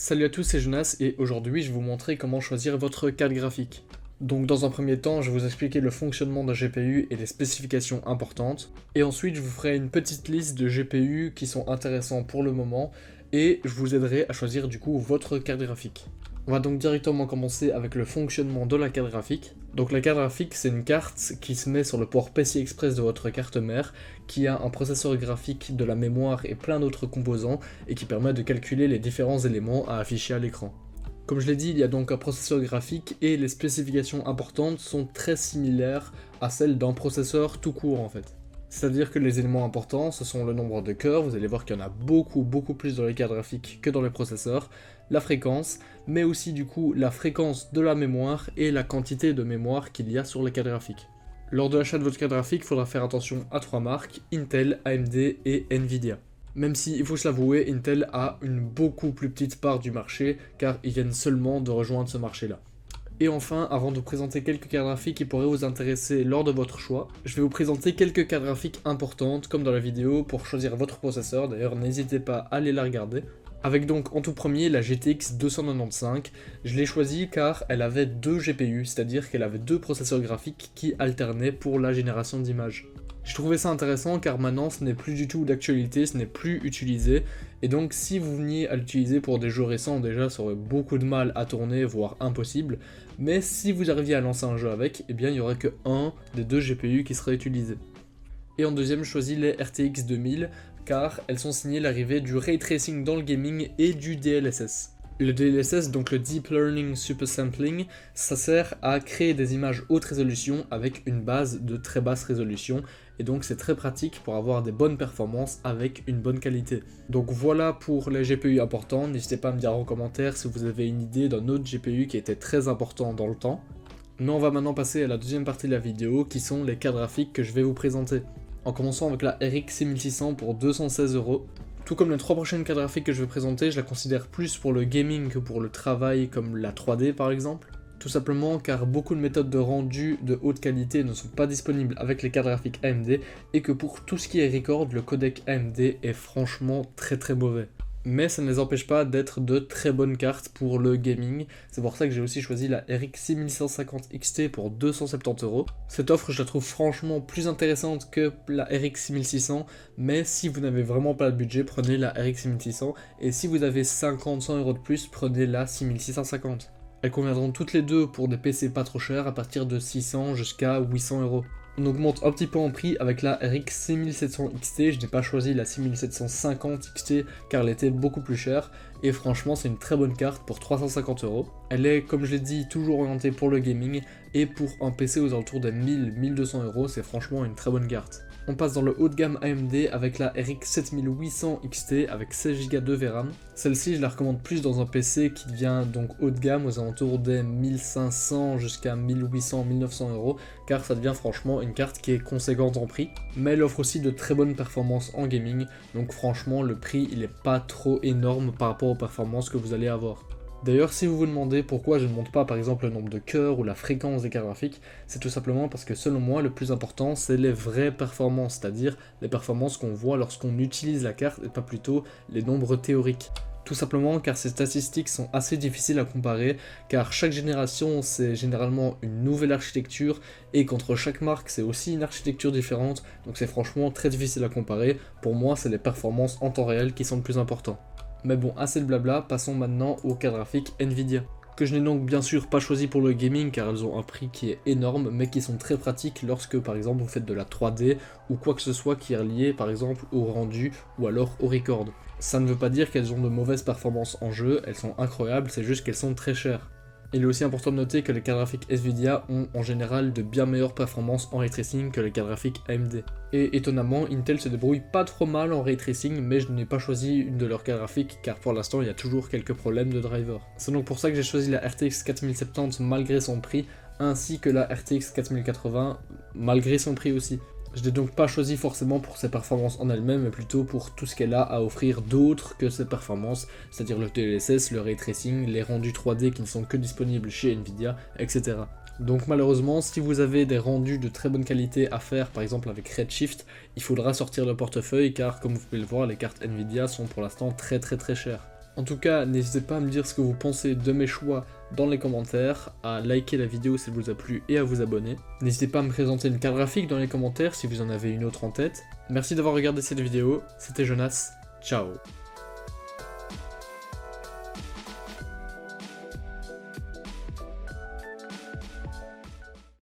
Salut à tous, c'est Jonas et aujourd'hui je vais vous montrer comment choisir votre carte graphique. Donc dans un premier temps, je vais vous expliquer le fonctionnement d'un GPU et les spécifications importantes. Et ensuite je vous ferai une petite liste de GPU qui sont intéressants pour le moment et je vous aiderai à choisir du coup votre carte graphique. On va donc directement commencer avec le fonctionnement de la carte graphique. Donc la carte graphique, c'est une carte qui se met sur le port PCI Express de votre carte mère, qui a un processeur graphique, de la mémoire et plein d'autres composants, et qui permet de calculer les différents éléments à afficher à l'écran. Comme je l'ai dit, il y a donc un processeur graphique et les spécifications importantes sont très similaires à celles d'un processeur tout court en fait. C'est-à-dire que les éléments importants, ce sont le nombre de cœurs, vous allez voir qu'il y en a beaucoup plus dans les cartes graphiques que dans les processeurs, la fréquence, mais aussi du coup la fréquence de la mémoire et la quantité de mémoire qu'il y a sur les cartes graphiques. Lors de l'achat de votre carte graphique, il faudra faire attention à 3 marques, Intel, AMD et Nvidia. Même si, il faut se l'avouer, Intel a une beaucoup plus petite part du marché, car ils viennent seulement de rejoindre ce marché-là. Et enfin, avant de vous présenter quelques cartes graphiques qui pourraient vous intéresser lors de votre choix, je vais vous présenter quelques cartes graphiques importantes, comme dans la vidéo, pour choisir votre processeur. D'ailleurs, n'hésitez pas à aller la regarder. Avec donc en tout premier la GTX 295, je l'ai choisie car elle avait deux GPU, c'est-à-dire qu'elle avait deux processeurs graphiques qui alternaient pour la génération d'images. Je trouvais ça intéressant car maintenant ce n'est plus du tout d'actualité, ce n'est plus utilisé, et donc si vous veniez à l'utiliser pour des jeux récents, déjà ça aurait beaucoup de mal à tourner, voire impossible, mais si vous arriviez à lancer un jeu avec, eh bien il n'y aurait que un des deux GPU qui serait utilisé. Et en deuxième, je choisis les RTX 2000 car elles sont signées l'arrivée du ray tracing dans le gaming et du DLSS. Le DLSS, donc le Deep Learning Super Sampling, ça sert à créer des images haute résolution avec une base de très basse résolution, et donc c'est très pratique pour avoir des bonnes performances avec une bonne qualité. Donc voilà pour les GPU importants, n'hésitez pas à me dire en commentaire si vous avez une idée d'un autre GPU qui était très important dans le temps. Mais on va maintenant passer à la deuxième partie de la vidéo qui sont les cartes graphiques que je vais vous présenter. En commençant avec la RX 6600 pour 216€. Tout comme les trois prochaines cartes graphiques que je vais présenter, je la considère plus pour le gaming que pour le travail comme la 3D par exemple. Tout simplement car beaucoup de méthodes de rendu de haute qualité ne sont pas disponibles avec les cartes graphiques AMD et que pour tout ce qui est record, le codec AMD est franchement très mauvais. Mais ça ne les empêche pas d'être de très bonnes cartes pour le gaming. C'est pour ça que j'ai aussi choisi la RX 6150 XT pour 270€. Cette offre, je la trouve franchement plus intéressante que la RX 6600, mais si vous n'avez vraiment pas le budget, prenez la RX 6600, et si vous avez 50-100€ de plus, prenez la 6650. Elles conviendront toutes les deux pour des PC pas trop chers, à partir de 600 jusqu'à 800€. On augmente un petit peu en prix avec la RX 6700 XT, je n'ai pas choisi la 6750 XT car elle était beaucoup plus chère, et franchement c'est une très bonne carte pour 350€. Elle est, comme je l'ai dit, toujours orientée pour le gaming, et pour un PC aux alentours de 1000-1200€, c'est franchement une très bonne carte. On passe dans le haut de gamme AMD avec la RX 7800 XT avec 16Go de VRAM. Celle-ci je la recommande plus dans un PC qui devient donc haut de gamme aux alentours des 1500 jusqu'à 1800-1900€, car ça devient franchement une carte qui est conséquente en prix, mais elle offre aussi de très bonnes performances en gaming, donc franchement le prix il est pas trop énorme par rapport aux performances que vous allez avoir. D'ailleurs, si vous vous demandez pourquoi je ne montre pas par exemple le nombre de cœurs ou la fréquence des cartes graphiques, c'est tout simplement parce que selon moi le plus important c'est les vraies performances, c'est-à-dire les performances qu'on voit lorsqu'on utilise la carte et pas plutôt les nombres théoriques. Tout simplement car ces statistiques sont assez difficiles à comparer, car chaque génération c'est généralement une nouvelle architecture et qu'entre chaque marque c'est aussi une architecture différente, donc c'est franchement très difficile à comparer. Pour moi c'est les performances en temps réel qui sont le plus important. Mais bon, assez de blabla, passons maintenant aux cartes graphiques Nvidia, que je n'ai donc bien sûr pas choisi pour le gaming car elles ont un prix qui est énorme, mais qui sont très pratiques lorsque par exemple vous faites de la 3D ou quoi que ce soit qui est relié par exemple au rendu ou alors au record. Ça ne veut pas dire qu'elles ont de mauvaises performances en jeu, elles sont incroyables, c'est juste qu'elles sont très chères. Il est aussi important de noter que les cartes graphiques Nvidia ont en général de bien meilleures performances en ray tracing que les cartes graphiques AMD. Et étonnamment, Intel se débrouille pas trop mal en ray tracing, mais je n'ai pas choisi une de leurs cartes graphiques car pour l'instant il y a toujours quelques problèmes de driver. C'est donc pour ça que j'ai choisi la RTX 4070 malgré son prix, ainsi que la RTX 4080 malgré son prix aussi. Je l'ai donc pas choisi forcément pour ses performances en elle-même, mais plutôt pour tout ce qu'elle a à offrir d'autre que ses performances, c'est-à-dire le DLSS, le ray tracing, les rendus 3D qui ne sont que disponibles chez Nvidia, etc. Donc malheureusement, si vous avez des rendus de très bonne qualité à faire, par exemple avec Redshift, il faudra sortir le portefeuille car comme vous pouvez le voir, les cartes Nvidia sont pour l'instant très chères. En tout cas, n'hésitez pas à me dire ce que vous pensez de mes choix dans les commentaires, à liker la vidéo si elle vous a plu et à vous abonner. N'hésitez pas à me présenter une carte graphique dans les commentaires si vous en avez une autre en tête. Merci d'avoir regardé cette vidéo, c'était Jonas, ciao.